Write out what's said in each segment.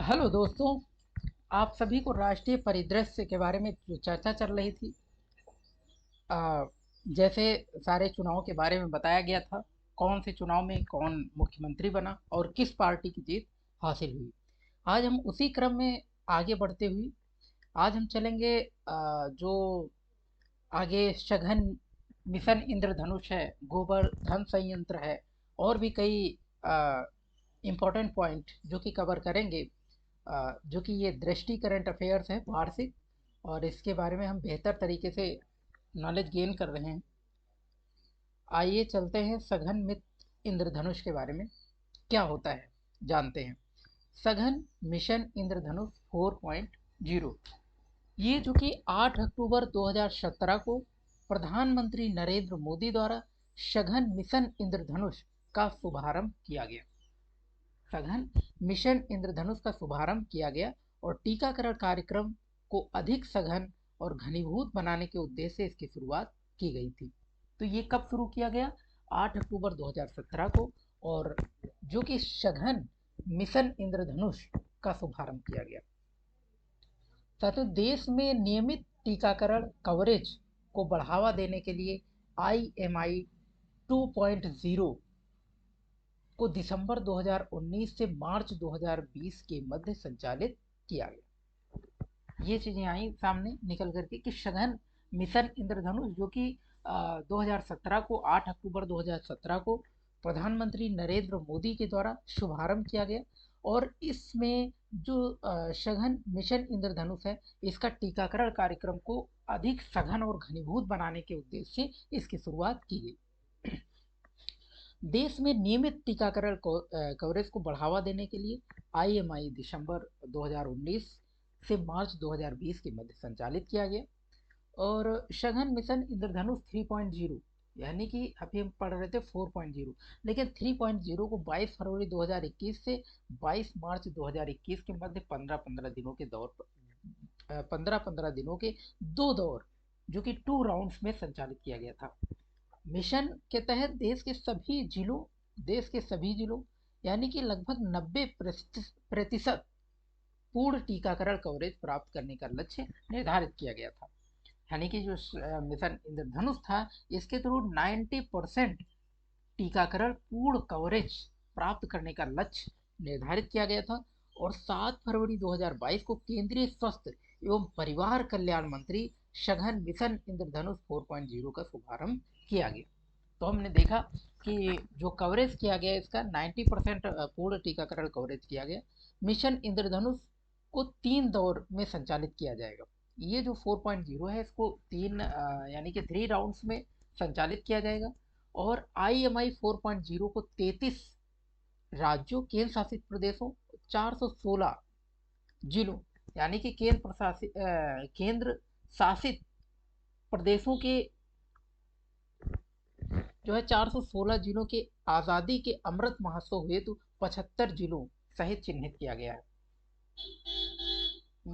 Hello दोस्तों। आप सभी को राष्ट्रीय परिदृश्य के बारे में जो चर्चा चल रही थी, आ, जैसे सारे चुनाव के बारे में बताया गया था, कौन से चुनाव में कौन मुख्यमंत्री बना और किस पार्टी की जीत हासिल हुई। आज हम उसी क्रम में आगे बढ़ते हुए आज हम चलेंगे। जो आगे सघन मिशन इंद्रधनुष है, गोबर धन संयंत्र है, और भी कई इम्पोर्टेंट पॉइंट जो कि कवर करेंगे। जो कि ये दृष्टि करंट अफेयर्स है वार्षिक, और इसके बारे में हम बेहतर तरीके से नॉलेज गेन कर रहे हैं। आइए चलते हैं सघन मित्र इंद्रधनुष के बारे में क्या होता है जानते हैं। सघन मिशन इंद्रधनुष 4.0, ये जो कि 8 अक्टूबर 2017 को प्रधानमंत्री नरेंद्र मोदी द्वारा सघन मिशन इंद्रधनुष का शुभारंभ किया गया। सघन मिशन इंद्रधनुष का शुभारंभ किया गया और टीकाकरण कार्यक्रम को अधिक सघन और घनीभूत बनाने के उद्देश्य से इसकी शुरुआत की गई थी। तो ये कब शुरू किया गया? 8 अक्टूबर 2017 को। और जो कि सघन मिशन इंद्रधनुष का शुभारंभ किया गया। साथियों, देश में नियमित टीकाकरण कवरेज को बढ़ावा देने के लिए IMI 2.0 को दिसंबर 2019 से मार्च 2020 के मध्य संचालित किया गया। ये चीज़ें आई सामने निकल करके कि सघन मिशन इंद्रधनुष जो कि 2017 को 8 अक्टूबर 2017 को प्रधानमंत्री नरेंद्र मोदी के द्वारा शुभारंभ किया गया। और इसमें जो सघन मिशन इंद्रधनुष है, इसका टीकाकरण कार्यक्रम को अधिक सघन और घनीभूत बनाने के उद्देश्य से इसकी शुरुआत की गई। देश में नियमित टीकाकरण कवरेज को बढ़ावा देने के लिए IMI दिसंबर 2019 से मार्च 2020 के मध्य संचालित किया गया। और सघन मिशन इंद्रधनुष 3.0, यानी कि अभी हम पढ़ रहे थे 4.0, लेकिन 3.0 को 22 फरवरी 2021 से 22 मार्च 2021 के मध्य 15-15 दिनों के दौर पर 15-15 दिनों के दो दौर, जो कि 2 राउंड्स में संचालित किया गया था। मिशन के तहत देश के सभी जिलों यानी कि लगभग 90% पूर्ण टीकाकरण कवरेज प्राप्त करने का लक्ष्य निर्धारित किया गया था। यानी कि जो मिशन इंद्रधनुष था, इसके थ्रू 90% टीकाकरण पूर्ण कवरेज प्राप्त करने का लक्ष्य निर्धारित किया गया था। और 7 फरवरी 2022 को केंद्रीय स्वास्थ्य एवं परिवार कल्याण मंत्री सघन मिशन इंद्रधनुष 4.0 का शुभारंभ किया गया। तो हमने देखा कि जो कवरेज किया गया इसका 90% पूर्ण टीकाकरण कवरेज किया गया। मिशन इंद्रधनुष को 3 दौर में संचालित किया जाएगा। ये जो 4.0 है, इसको यानी कि 3 राउंड्स में संचालित किया जाएगा। और IMI 4.0 को 33 राज्यों, केंद्र शासित प्रदेशों, 416 जिलों यानी कि केंद्र शासित प्रदेशों के जो है 416 जिलों के आज़ादी के अमृत महोत्सव हेतु 75 जिलों सहित चिन्हित किया गया है।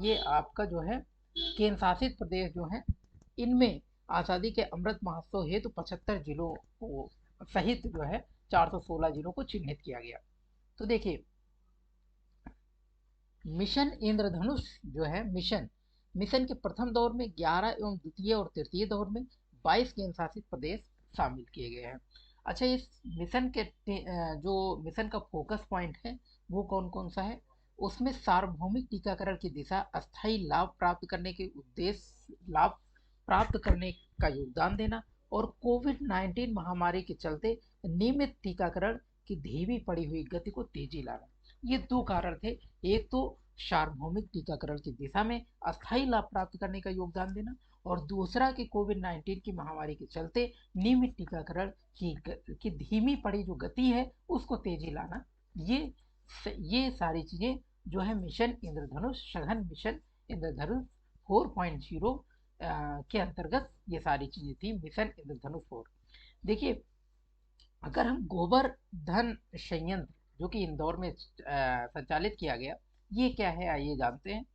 ये आपका जो है केंद्र शासित प्रदेश जो है, इनमें आज़ादी के अमृत महोत्सव हेतु 75 जिलों को सहित जो है 416 जिलों को चिन्हित किया गया। तो देखिए, मिशन इंद्रधनुष जो है मिशन के प्रथम दौर में 11 एवं द्वितीय और तृतीय दौर में 22 केंद्र शासित प्रदेश शामिल किए गए हैं। अच्छा, इस मिशन के जो मिशन का फोकस पॉइंट है वो कौन कौन सा है? उसमें सार्वभौमिक टीकाकरण की दिशा, अस्थायी लाभ प्राप्त करने का योगदान देना, और कोविड-19 महामारी के चलते नियमित टीकाकरण की धीमी पड़ी हुई गति को तेजी लाना। ये 2 कारण थे। एक तो सार्वभौमिक टीकाकरण की दिशा में अस्थायी लाभ प्राप्त करने का योगदान देना, और दूसरा कि कोविड-19 की महामारी के चलते नियमित टीकाकरण की धीमी पड़ी जो गति है उसको तेजी लाना। ये सारी चीज़ें जो है मिशन इंद्रधनुष, सघन मिशन इंद्रधनुष 4.0 के अंतर्गत ये सारी चीज़ें थी, मिशन इंद्रधनुष 4। देखिए, अगर हम गोबर धन संयंत्र जो कि इंदौर में संचालित किया गया, ये क्या है आइए जानते हैं।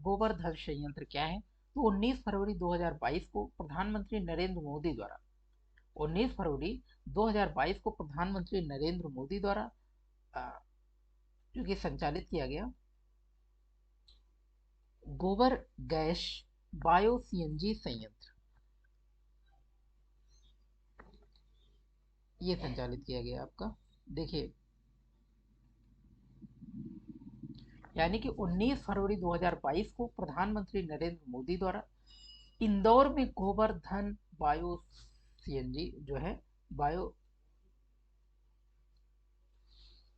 गोबर धन संयंत्र क्या है? तो 19 फरवरी 2022 को प्रधानमंत्री नरेंद्र मोदी द्वारा 19 फरवरी 2022 को प्रधानमंत्री नरेंद्र मोदी द्वारा जो कि संचालित किया गया। गोबर गैस बायो सीएनजी संयंत्र ये संचालित किया गया आपका। देखिए, यानी कि 19 फरवरी 2022 को प्रधानमंत्री नरेंद्र मोदी द्वारा इंदौर में गोवर्धन बायो सीएनजी जो है बायो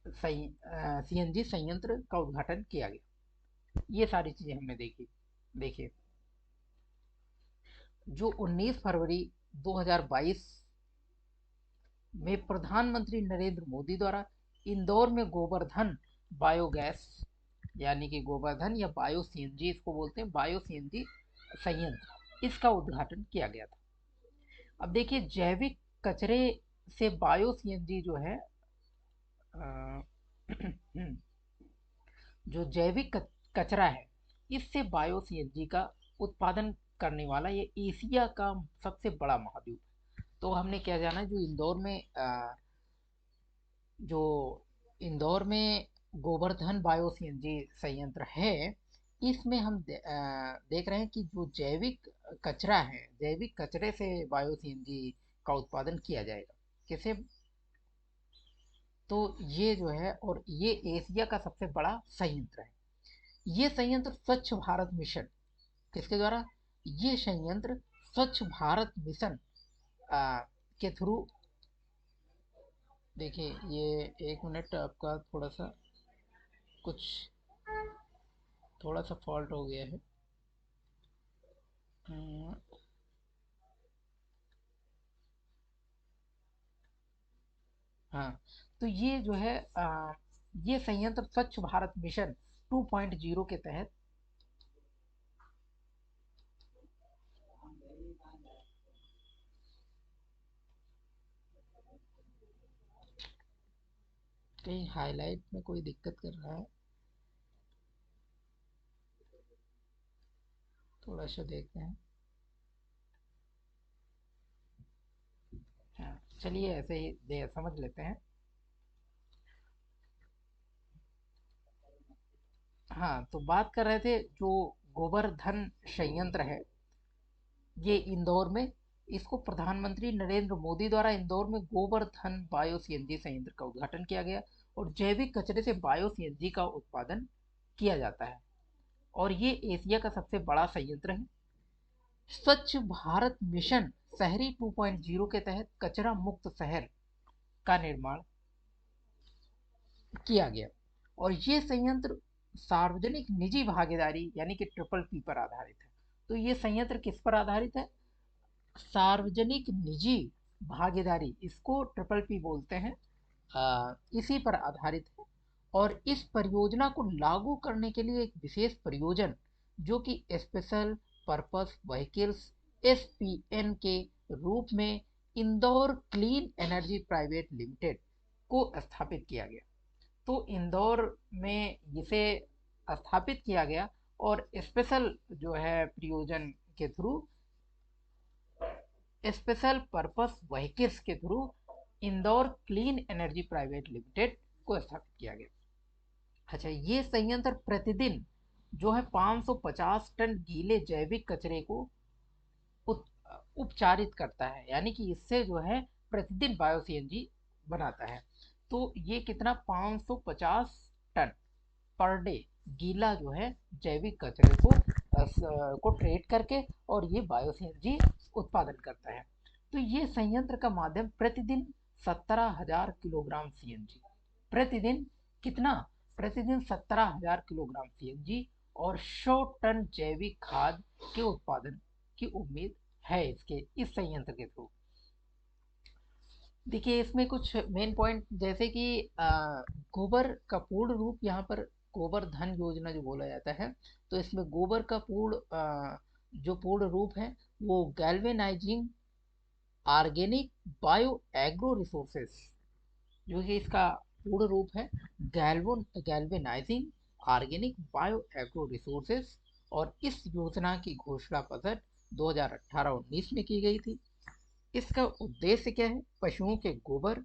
सीएनजी संयंत्र का उद्घाटन किया गया। ये सारी चीजें हमने देखी। देखिए, जो 19 फरवरी 2022 में प्रधानमंत्री नरेंद्र मोदी द्वारा इंदौर में गोवर्धन बायोगैस यानी कि गोवर्धन या बायो सीएनजी इसको बोलते हैं, बायो सीएनजी संयंत्र, इसका उद्घाटन किया गया था। अब देखिए, जैविक कचरे से बायो सीएनजी जो है अ, जो जैविक कचरा है इससे बायो सीएनजी का उत्पादन करने वाला ये एशिया का सबसे बड़ा महाद्वीप है। तो हमने क्या जाना, जो इंदौर में गोवर्धन बायो सीएनजी संयंत्र है, इसमें हम देख रहे हैं कि जो जैविक कचरा है, जैविक कचरे से बायो सीएनजी का उत्पादन किया जाएगा। किसे? तो ये जो है, और ये एशिया का सबसे बड़ा संयंत्र है। ये संयंत्र स्वच्छ भारत मिशन किसके द्वारा? ये संयंत्र स्वच्छ भारत मिशन के थ्रू। देखिए, ये एक मिनट, आपका कुछ थोड़ा सा फॉल्ट हो गया है। हम्म, हाँ, तो ये जो है ये संयंत्र स्वच्छ भारत मिशन 2.0 के तहत कहीं हाईलाइट में कोई दिक्कत कर रहा है, थोड़ा सा देखते हैं। हाँ, चलिए ऐसे ही समझ लेते हैं। हाँ, तो बात कर रहे थे जो गोवर्धन संयंत्र है ये इंदौर में, इसको प्रधानमंत्री नरेंद्र मोदी द्वारा इंदौर में गोवर्धन बायो सीएनजी संयंत्र का उद्घाटन किया गया और जैविक कचरे से बायो सीएनजी का उत्पादन किया जाता है और ये एशिया का सबसे बड़ा संयंत्र है। स्वच्छ भारत मिशन शहरी 2.0 के तहत कचरा मुक्त शहर का निर्माण किया गया और ये संयंत्र सार्वजनिक निजी भागीदारी यानी कि ट्रिपल पी पर आधारित है। तो ये संयंत्र किस पर आधारित है? सार्वजनिक निजी भागीदारी, इसको ट्रिपल पी बोलते हैं। इसी पर आधारित है और इस परियोजना को लागू करने के लिए एक विशेष परियोजन जो कि स्पेशल पर्पस व्हीकल्स एसपीएन के रूप में Indore clean energy private limited को स्थापित किया गया। तो इंदौर में इसे स्थापित किया गया और स्पेशल जो है प्रयोजन के थ्रू, स्पेशल पर्पस व्हीकल्स के through Indore clean energy private limited को स्थापित किया गया। अच्छा, ये संयंत्र प्रतिदिन जो है 550 टन गीले जैविक कचरे को उपचारित करता है, यानी कि इससे जो है प्रतिदिन बायो सीएनजी बनाता है। तो ये कितना, 550 टन पर डे गीला जो है जैविक कचरे को ट्रेड करके और ये बायो सीएनजी उत्पादन करता है। तो ये संयंत्र का माध्यम प्रतिदिन 17,000 किलोग्राम सीएनजी, प्रतिदिन कितना, प्रतिदिन 17,000 किलोग्राम सीएनजी और 100 टन जैविक खाद के उत्पादन की उम्मीद है इसके, इस संयंत्र के थ्रू। देखिए, इसमें कुछ मेन पॉइंट जैसे कि गोबर का पूर्ण रूप, यहाँ पर गोवर्धन योजना जो बोला जाता है, तो इसमें गोबर का जो पूर्ण रूप है वो galvanising organic bio agro resources, जो कि इसका पूर्ण रूप है galvanising organic bio agro resources. और इस योजना की घोषणा बजट 2018-19 में की गई थी। इसका उद्देश्य क्या है? पशुओं के गोबर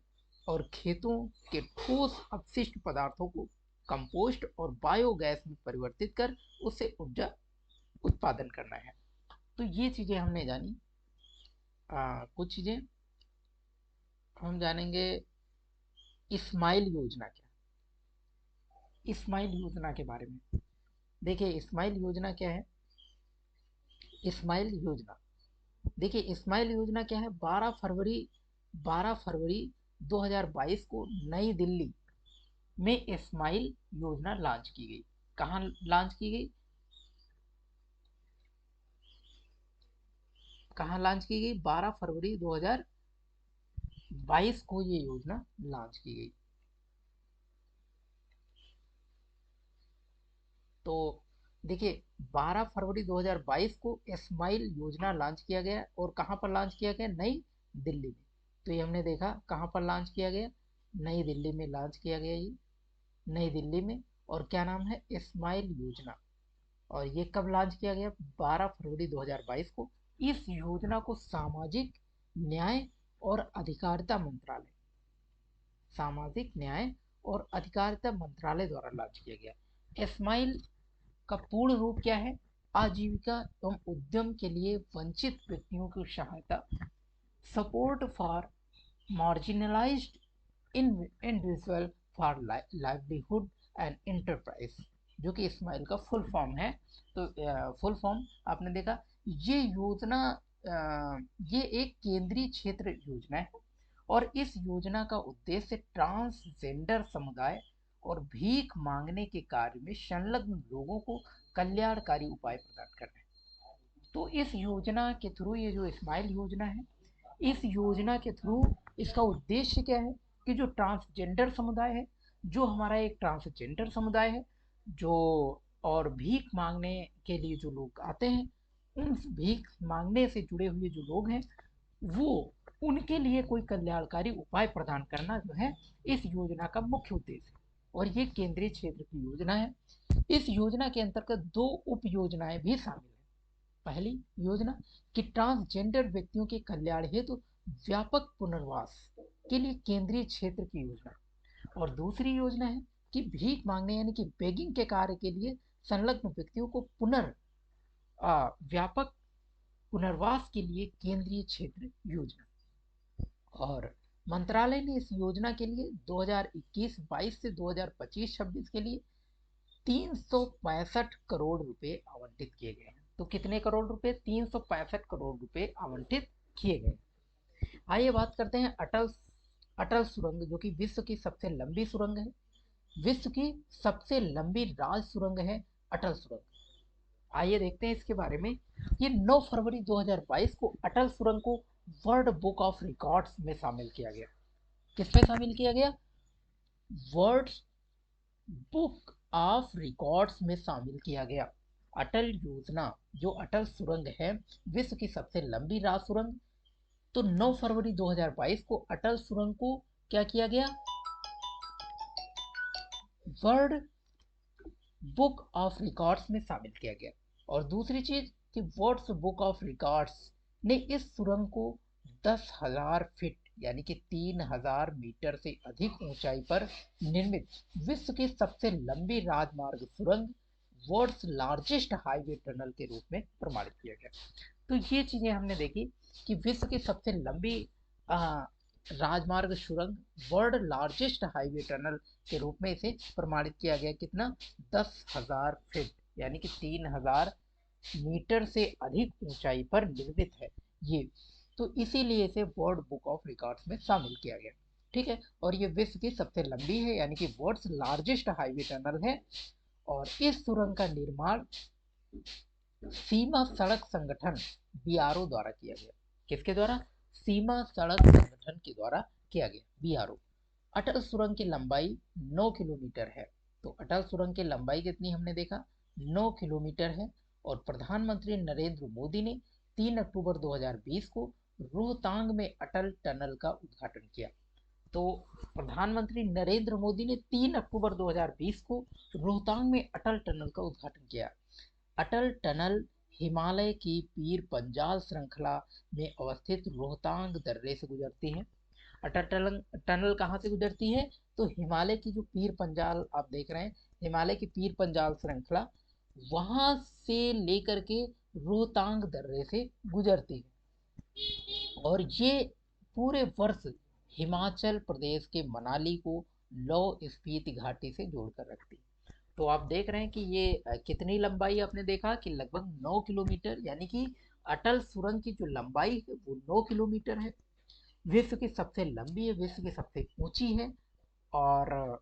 और खेतों के ठोस अपशिष्ट पदार्थों को कंपोस्ट और बायोगैस में परिवर्तित कर उससे ऊर्जा उत्पादन करना है। तो ये चीज़ें हमने जानी। कुछ चीज़ें हम जानेंगे। इस्माइल योजना क्या, इस्माइल योजना के बारे में। देखिए इस्माइल योजना क्या है। इस्माइल योजना, देखिए इस्माइल योजना क्या है। 12 फरवरी 2022 को नई दिल्ली में इस्माइल योजना लॉन्च की गई। कहाँ लॉन्च की गई, कहाँ लॉन्च की गई? 12 फरवरी 2022 को ये योजना लॉन्च की गई। तो देखिए 12 फरवरी 2022 को इस्माइल योजना लॉन्च किया गया और कहाँ पर लॉन्च किया गया? नई दिल्ली में। तो ये हमने देखा कहाँ पर लॉन्च किया गया, नई दिल्ली में लॉन्च किया गया ये, नई दिल्ली में। और क्या नाम है? इस्माइल योजना। और ये कब लॉन्च किया गया? 12 फरवरी 2022 को। इस योजना को सामाजिक न्याय और अधिकारिता मंत्रालय, सामाजिक न्याय और अधिकारिता मंत्रालय द्वारा लॉन्च किया गया। इस्माइल का पूर्ण रूप क्या है? आजीविका एवं उद्यम के लिए वंचित व्यक्तियों की सहायता, support for marginalised individual for livelihood and enterprise, जो कि इस्माइल का फुल फॉर्म है। तो फुल फॉर्म आपने देखा। ये योजना ये एक केंद्रीय क्षेत्र योजना है और इस योजना का उद्देश्य ट्रांसजेंडर समुदाय और भीख मांगने के कार्य में संलग्न लोगों को कल्याणकारी उपाय प्रदान करना है। तो इस योजना के थ्रू, ये जो इस्माइल योजना है, इस योजना के थ्रू इसका उद्देश्य क्या है कि जो ट्रांसजेंडर समुदाय है, जो हमारा एक ट्रांसजेंडर समुदाय है, जो और भीख मांगने के लिए जो लोग आते हैं, उन भीख मांगने से जुड़े हुए जो लोग हैं, वो उनके लिए कोई कल्याणकारी उपाय प्रदान करना जो है इस योजना का मुख्य उद्देश्य है। और ये केंद्रीय क्षेत्र की योजना है। इस योजना के अंतर्गत दो उप योजनाएं भी शामिल हैं। पहली योजना कि ट्रांसजेंडर व्यक्तियों के कल्याण हेतु व्यापक पुनर्वास के लिए केंद्रीय क्षेत्र की योजना, और दूसरी योजना है कि भीख मांगने यानी कि बेगिंग के कार्य के लिए संलग्न व्यक्तियों को व्यापक पुनर्वास के लिए केंद्रीय क्षेत्र योजना। और मंत्रालय ने इस योजना के लिए 2021-22 से 2025-26 के लिए 365 करोड़ रुपए आवंटित किए गए हैं। तो कितने करोड़ रुपए? 365 करोड़ रुपए आवंटित किए गए। आइए बात करते हैं अटल अटल सुरंग, जो कि विश्व की सबसे लंबी सुरंग है। विश्व की सबसे लंबी राज सुरंग है अटल सुरंग। आइए देखते हैं इसके बारे में। ये 9 फरवरी 2022 को अटल सुरंग को वर्ल्ड बुक ऑफ रिकॉर्ड्स में शामिल किया गया। किसमें शामिल किया गया? वर्ल्ड बुक ऑफ रिकॉर्ड्स में शामिल किया गया। अटल योजना, जो अटल सुरंग है, विश्व की सबसे लंबी राज सुरंग। तो 9 फरवरी 2022 को अटल सुरंग को क्या किया गया? वर्ल्ड बुक ऑफ रिकॉर्ड्स में शामिल किया गया। और दूसरी चीज कि वर्ल्ड बुक ऑफ रिकॉर्ड्स ने इस सुरंग को 10,000 फीट यानी कि 3,000 मीटर से अधिक ऊंचाई पर निर्मित विश्व की सबसे लंबी राजमार्ग सुरंग, वर्ल्ड्स लार्जेस्ट हाईवे टनल के रूप में प्रमाणित किया गया। तो ये चीजें हमने देखी कि विश्व की सबसे लंबी राजमार्ग सुरंग, वर्ल्ड लार्जेस्ट हाईवे टनल के रूप में इसे प्रमाणित किया गया। कितना? 10,000 फीट यानी कि 3,000 मीटर से अधिक ऊंचाई पर निर्मित है ये। तो इसीलिए इसे वर्ल्ड बुक ऑफ रिकॉर्ड्स में शामिल किया गया। ठीक है। और ये विश्व की सबसे लंबी है यानी कि वर्ल्ड्स लार्जेस्ट हाईवे टनल है। और इस सुरंग का निर्माण सीमा सड़क संगठन बीआरओ द्वारा किया गया। किसके द्वारा? सीमा सड़क संगठन के द्वारा किया गया, बीआरओ। अटल सुरंग की लंबाई 9 किलोमीटर है। तो अटल सुरंग की लंबाई कितनी हमने देखा? 9 किलोमीटर है। और प्रधानमंत्री नरेंद्र मोदी ने 3 अक्टूबर 2020 को रोहतांग में अटल टनल का उद्घाटन किया। तो प्रधानमंत्री नरेंद्र मोदी ने 3 अक्टूबर 2020 को रोहतांग में अटल टनल का उद्घाटन किया। अटल टनल हिमालय की पीर पंजाल श्रृंखला में अवस्थित रोहतांग दर्रे से गुजरती है। अटल टनल टनल कहाँ से गुजरती है? तो हिमालय की जो पीर पंजाल आप देख रहे हैं, हिमालय की पीर पंजाल श्रृंखला वहां से लेकर के रोहतांग दर्रे से गुजरती है, और ये पूरे वर्ष हिमाचल प्रदेश के मनाली को लाहौल स्पीति घाटी से जोड़कर रखती है। तो आप देख रहे हैं कि ये कितनी लंबाई, आपने देखा कि लगभग 9 किलोमीटर, यानी कि अटल सुरंग की जो लंबाई है वो 9 किलोमीटर है। विश्व की सबसे लंबी है, विश्व की सबसे ऊंची है। और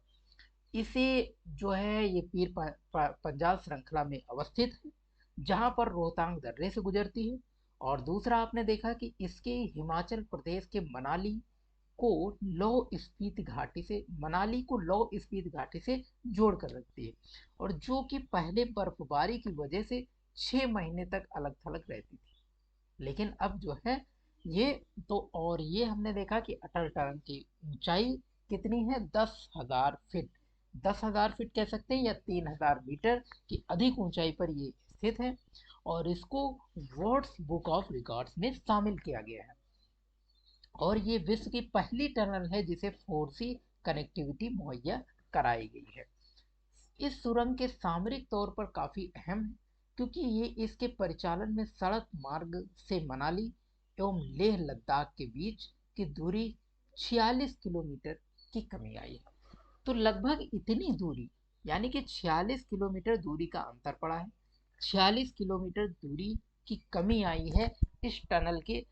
इसे जो है ये पंजाल श्रृंखला में अवस्थित है, जहाँ पर रोहतांग दर्रे से गुजरती है। और दूसरा आपने देखा कि इसके हिमाचल प्रदेश के को लाहौल स्पीति घाटी से मनाली को लाहौल स्पीति घाटी से जोड़ कर रखती है, और जो कि पहले बर्फबारी की वजह से 6 महीने तक अलग थलग रहती थी। लेकिन अब जो है ये, तो और ये हमने देखा कि अटल टनल की ऊंचाई कितनी है, 10,000 फीट। 10,000 फीट कह सकते हैं, या 3,000 मीटर की अधिक ऊंचाई पर ये स्थित है, और इसको वर्ल्ड बुक ऑफ रिकॉर्ड्स में शामिल किया गया है। और ये विश्व की पहली टनल है जिसे 4G कनेक्टिविटी मुहैया कराई गई है। इस सुरंग के सामरिक तौर पर काफी अहम है, क्योंकि ये इसके परिचालन में सड़क मार्ग से मनाली एवं लेह लद्दाख के बीच की दूरी 46 किलोमीटर की कमी आई है। तो लगभग इतनी दूरी, यानी कि 46 किलोमीटर दूरी का अंतर पड़ा है, 46 किलोमीटर दूरी की कमी आई है इस टनल के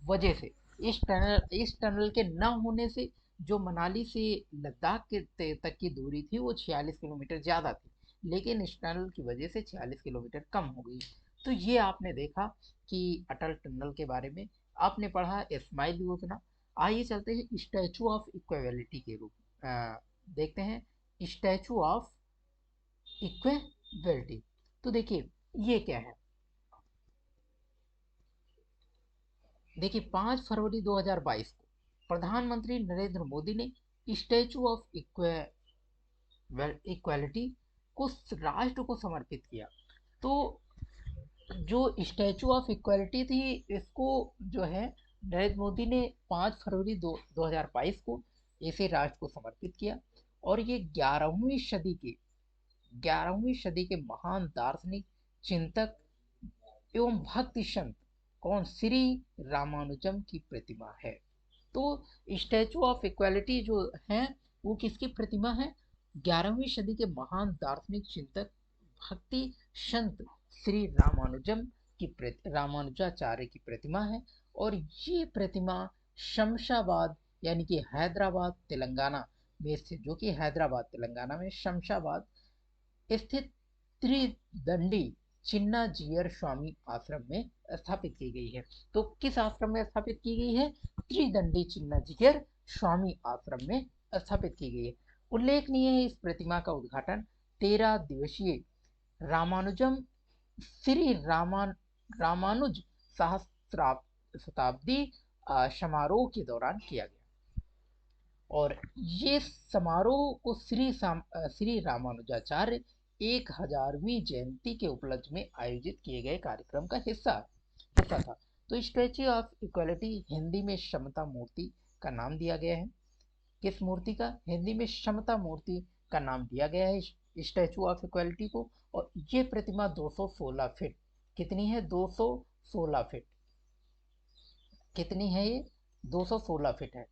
वजह से। इस टनल के न होने से जो मनाली से लद्दाख के तक की दूरी थी वो 46 किलोमीटर ज़्यादा थी, लेकिन इस टनल की वजह से 46 किलोमीटर कम हो गई। तो ये आपने देखा कि अटल टनल के बारे में आपने पढ़ा स्माइल योजना। आइए चलते हैं स्टैचू ऑफ इक्वेलिटी के रूप देखते हैं, स्टैचू ऑफ इक्वेलिटी। तो देखिए ये क्या है। देखिए 5 फरवरी 2022 को प्रधानमंत्री नरेंद्र मोदी ने स्टैचू ऑफ इक्वालिटी को राष्ट्र को समर्पित किया। तो जो स्टैचू ऑफ इक्वालिटी थी, इसको जो है नरेंद्र मोदी ने 5 फरवरी 2022 को इसे राष्ट्र को समर्पित किया। और ये 11वीं सदी के महान दार्शनिक, चिंतक एवं भक्ति संत कौन, श्री रामानुजम की प्रतिमा है। तो स्टैचू ऑफ इक्वालिटी जो है वो किसकी प्रतिमा है, 11वीं सदी के महान दार्शनिक, चिंतक, भक्ति संत श्री रामानुजाचार्य की प्रतिमा है। और ये प्रतिमा शमशाबाद, यानी कि हैदराबाद तेलंगाना में स्थित, जो कि हैदराबाद तेलंगाना में शमशाबाद स्थित त्रिदंडी चिन्ना जियर स्वामी आश्रम में स्थापित की गई है। तो किस आश्रम में स्थापित की गई है, त्रिदंडी चिन्ना जियर स्वामी आश्रम में स्थापित की गई है। उल्लेखनीय है इस प्रतिमा का उद्घाटन 13 दिवसीय रामानुजम श्री रामानुज सहस्त्राब्दी समारोह के दौरान किया गया। और ये समारोह को श्री रामानुजाचार्य 1000वीं जयंती के उपलक्ष्य में आयोजित किए गए कार्यक्रम का हिस्सा था। तो स्टैच्यू ऑफ इक्वालिटी हिंदी में समता मूर्ति का नाम दिया गया है। किस मूर्ति का, हिंदी में समता मूर्ति का नाम दिया गया है स्टैचू ऑफ इक्वालिटी को। और ये प्रतिमा 216 फीट, कितनी है, 216 फीट, कितनी है ये, 216 फीट है।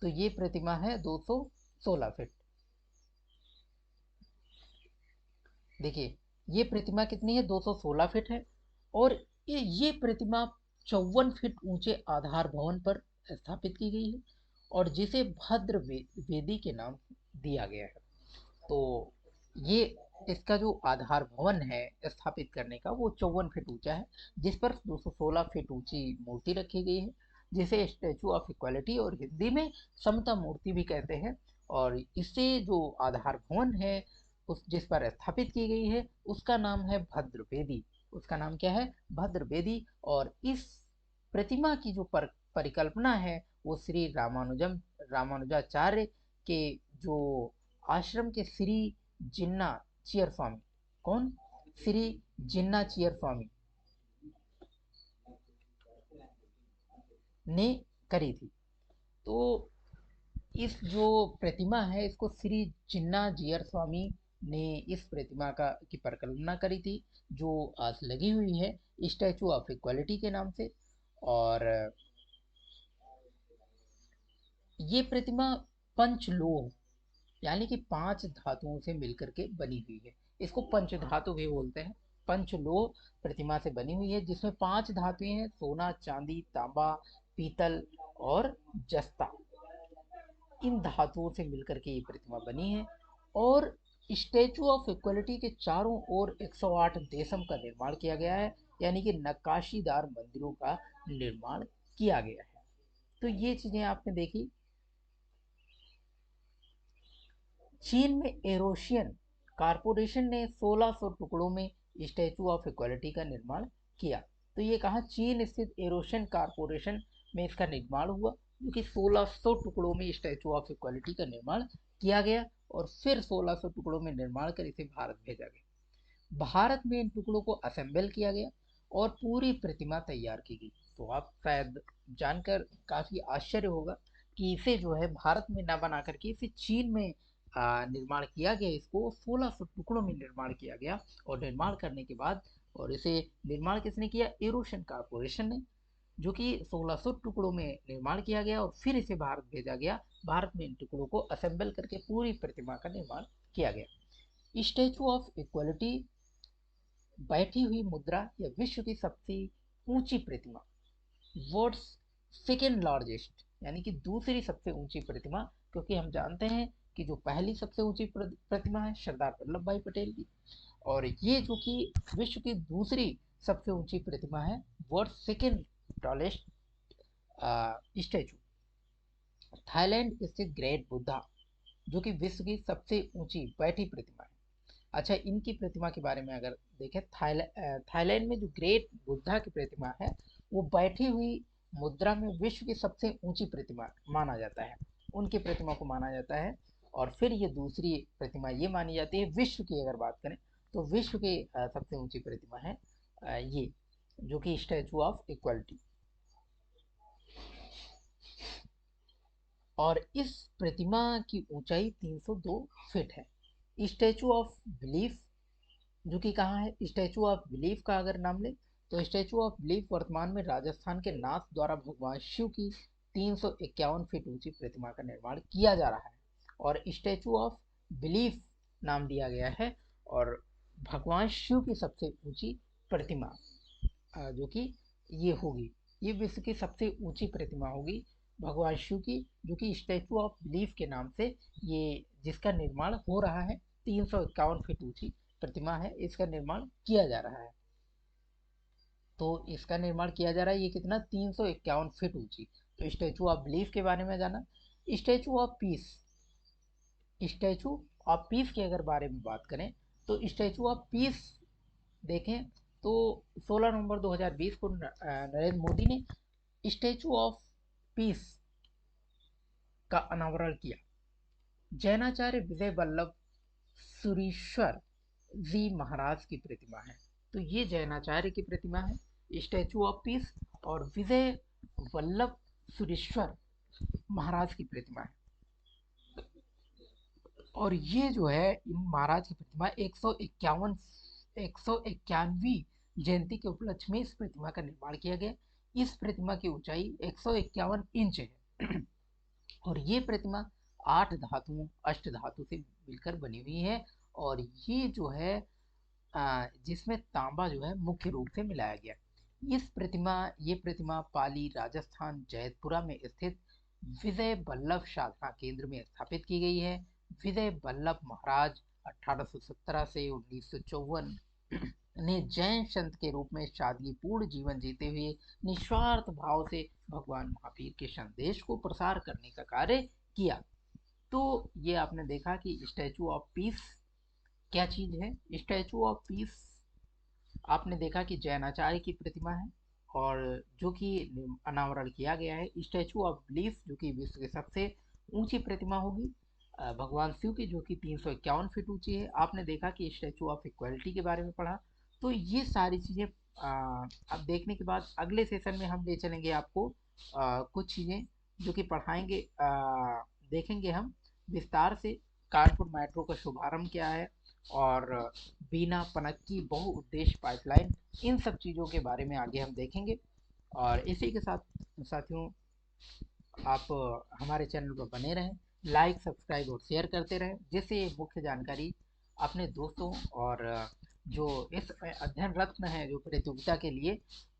तो ये प्रतिमा है 216 फीट। देखिए ये प्रतिमा कितनी है, 216 फीट है। और ये प्रतिमा 54 फीट ऊंचे आधार भवन पर स्थापित की गई है, और जिसे भद्र वेदी के नाम दिया गया है। तो ये इसका जो आधार भवन है स्थापित करने का वो 54 फीट ऊंचा है, जिस पर 216 फीट ऊंची मूर्ति रखी गई है, जिसे स्टैचू ऑफ इक्वालिटी और हिंदी में समता मूर्ति भी कहते हैं। और इसे जो आधार भवन है उस जिस पर स्थापित की गई है उसका नाम है भद्र वेदी। उसका नाम क्या है, भद्र वेदी। और इस प्रतिमा की जो परिकल्पना है वो श्री रामानुजाचार्य के जो आश्रम के श्री जिन्ना चियर स्वामी, कौन, श्री जिन्ना चियर स्वामी ने करी थी। तो इस जो प्रतिमा है इसको श्री जिन्ना जियर स्वामी ने इस प्रतिमा का की परिकल्पना करी थी, जो आज लगी हुई है स्टैचू ऑफ इक्वालिटी के नाम से। और ये प्रतिमा पंचलोह यानी कि 5 धातुओं से मिलकर के बनी हुई है। इसको पंचधातु भी बोलते हैं। पंचलोह प्रतिमा से बनी हुई है, जिसमें 5 धातुएं हैं: सोना, चांदी, तांबा, पीतल और जस्ता। इन धातुओं से मिलकर के ये प्रतिमा बनी है। और स्टेचू ऑफ इक्वलिटी के चारों ओर 108 देशम का निर्माण किया गया है, यानी कि नक्काशीदार मंदिरों का निर्माण किया गया है। तो ये चीजें आपने देखी। चीन में एरोशियन कारपोरेशन ने 1600 टुकड़ों में स्टैचू ऑफ इक्वालिटी का निर्माण किया। तो ये कहा, चीन स्थित एरोशियन कारपोरेशन में इसका निर्माण हुआ, जो कि 1600 टुकड़ों में स्टैचू ऑफ इक्वालिटी का निर्माण किया गया। और फिर 1600 टुकड़ों में निर्माण कर इसे भारत भेजा गया। भारत में इन टुकड़ों को असेंबल किया गया और पूरी प्रतिमा तैयार की गई। तो आप शायद जानकर काफी आश्चर्य होगा कि इसे जो है भारत में ना बना करके इसे चीन में निर्माण किया गया। इसको 1600 टुकड़ों में निर्माण किया गया। और निर्माण करने के बाद, और इसे निर्माण किसने किया? एरोशन कारपोरेशन ने, जो कि 1600 टुकड़ों में निर्माण किया गया और फिर इसे भारत भेजा गया। भारत में इन टुकड़ों को असेंबल करके पूरी प्रतिमा का निर्माण किया गया। स्टैचू ऑफ इक्वलिटी बैठी हुई मुद्रा या विश्व की सबसे ऊंची प्रतिमा, वर्ल्ड्स सेकेंड लार्जेस्ट, यानी कि दूसरी सबसे ऊंची प्रतिमा। क्योंकि हम जानते हैं कि जो पहली सबसे ऊंची प्रतिमा है सरदार वल्लभ भाई पटेल की, और ये जो कि विश्व की दूसरी सबसे ऊंची प्रतिमा है, world second tallest statue, Thailand स्थित ग्रेट बुद्धा, जो कि विश्व की सबसे ऊंची बैठी प्रतिमा है। अच्छा, इनकी प्रतिमा के बारे में अगर देखें, थाईलैंड में जो ग्रेट बुद्धा की प्रतिमा है, वो बैठी हुई मुद्रा में विश्व की सबसे ऊंची प्रतिमा माना जाता है। उनकी प्रतिमा को माना जाता है। और फिर ये दूसरी प्रतिमा ये मानी जाती है, विश्व की अगर बात करें तो विश्व की सबसे ऊंची प्रतिमा है ये, जो कि स्टैचू ऑफ इक्वलिटी। और इस प्रतिमा की ऊंचाई 302 फीट है। स्टैचू ऑफ बिलीफ, जो कि कहाँ है? स्टैचू ऑफ बिलीफ का अगर नाम ले तो स्टैचू ऑफ बिलीफ वर्तमान में राजस्थान के नाथ द्वारा भगवान शिव की 351 फीट ऊंची प्रतिमा का निर्माण किया जा रहा है। और स्टैचू ऑफ बिलीफ नाम दिया गया है, और भगवान शिव की सबसे ऊंची प्रतिमा जो कि ये होगी, ये विश्व की सबसे ऊंची प्रतिमा होगी भगवान शिव की, जो कि स्टैचू ऑफ बिलीफ के नाम से ये, जिसका निर्माण हो रहा है। 351 फीट ऊंची प्रतिमा है, इसका निर्माण किया जा रहा है। तो इसका निर्माण किया जा रहा है, ये कितना? 351 फीट ऊंची। तो स्टैचू ऑफ बिलीफ के बारे में जाना। Statue of peace, statue of peace के अगर बारे में बात करें तो स्टैचू ऑफ पीस देखें तो 16 नवंबर 2020 को नरेंद्र मोदी ने स्टैचू ऑफ पीस का अनावरण किया। जैनाचार्य विजय वल्लभ सुरीश्वर जी महाराज की प्रतिमा है। तो ये जैनाचार्य की प्रतिमा है, स्टैचू ऑफ पीस, और विजय वल्लभ सुरीश्वर महाराज की प्रतिमा है। और ये जो है इन महाराज की प्रतिमा 191वीं जयंती के उपलक्ष्य में इस प्रतिमा का निर्माण किया गया। इस प्रतिमा की ऊंचाई 151 इंच है। और ये प्रतिमा 8 धातुओं, अष्ट धातु से मिलकर बनी हुई है। और ये जो है जिसमें तांबा जो है मुख्य रूप से मिलाया गया। ये प्रतिमा पाली, राजस्थान, जैतपुरा में स्थित विजय वल्लभ साधना केंद्र में स्थापित की गई है। विजय वल्लभ महाराज 1817 से 1954 ने जैन संत के रूप में सादगीपूर्ण जीवन जीते हुए निस्वार्थ भाव से भगवान महावीर के संदेश को प्रसार करने का कार्य किया। तो ये आपने देखा कि स्टैचू ऑफ पीस क्या चीज है। स्टैचू ऑफ पीस आपने देखा कि जैनाचार्य की प्रतिमा है, और जो कि अनावरण किया गया है। स्टैचू ऑफ बिलीफ, जो कि विश्व की सबसे ऊंची प्रतिमा होगी भगवान शिव की, जो कि 351 फीट ऊंची है। आपने देखा कि स्टैचू ऑफ इक्वलिटी के बारे में पढ़ा। तो ये सारी चीज़ें अब देखने के बाद अगले सेशन में हम ले चलेंगे आपको कुछ चीज़ें जो कि पढ़ाएंगे, देखेंगे हम विस्तार से। कानपुर मेट्रो का शुभारंभ किया है, और बीना पनक्की बहुउद्देश्य पाइपलाइन, इन सब चीज़ों के बारे में आगे हम देखेंगे। और इसी के साथ साथियों, आप हमारे चैनल पर बने रहें, लाइक सब्सक्राइब और शेयर करते रहें, जिससे ये मुख्य जानकारी अपने दोस्तों और जो इस अध्ययन रत्न है जो प्रतियोगिता के लिए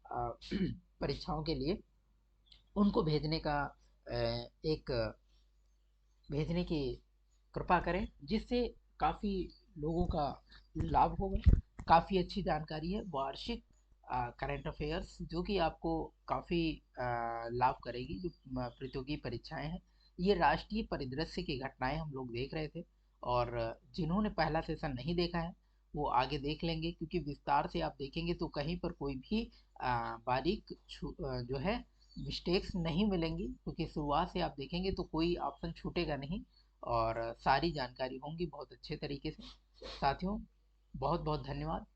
परीक्षाओं के लिए, उनको एक भेजने की कृपा करें, जिससे काफ़ी लोगों का लाभ होगा। काफ़ी अच्छी जानकारी है, वार्षिक करंट अफेयर्स, जो कि आपको काफ़ी लाभ करेगी। जो प्रतियोगी परीक्षाएं हैं, ये राष्ट्रीय परिदृश्य की घटनाएं हम लोग देख रहे थे, और जिन्होंने पहला सेशन नहीं देखा है वो आगे देख लेंगे, क्योंकि विस्तार से आप देखेंगे तो कहीं पर कोई भी बारीक जो है मिस्टेक्स नहीं मिलेंगी, क्योंकि शुरुआत से आप देखेंगे तो कोई ऑप्शन छूटेगा नहीं, और सारी जानकारी होंगी बहुत अच्छे तरीके से। साथियों, बहुत बहुत धन्यवाद।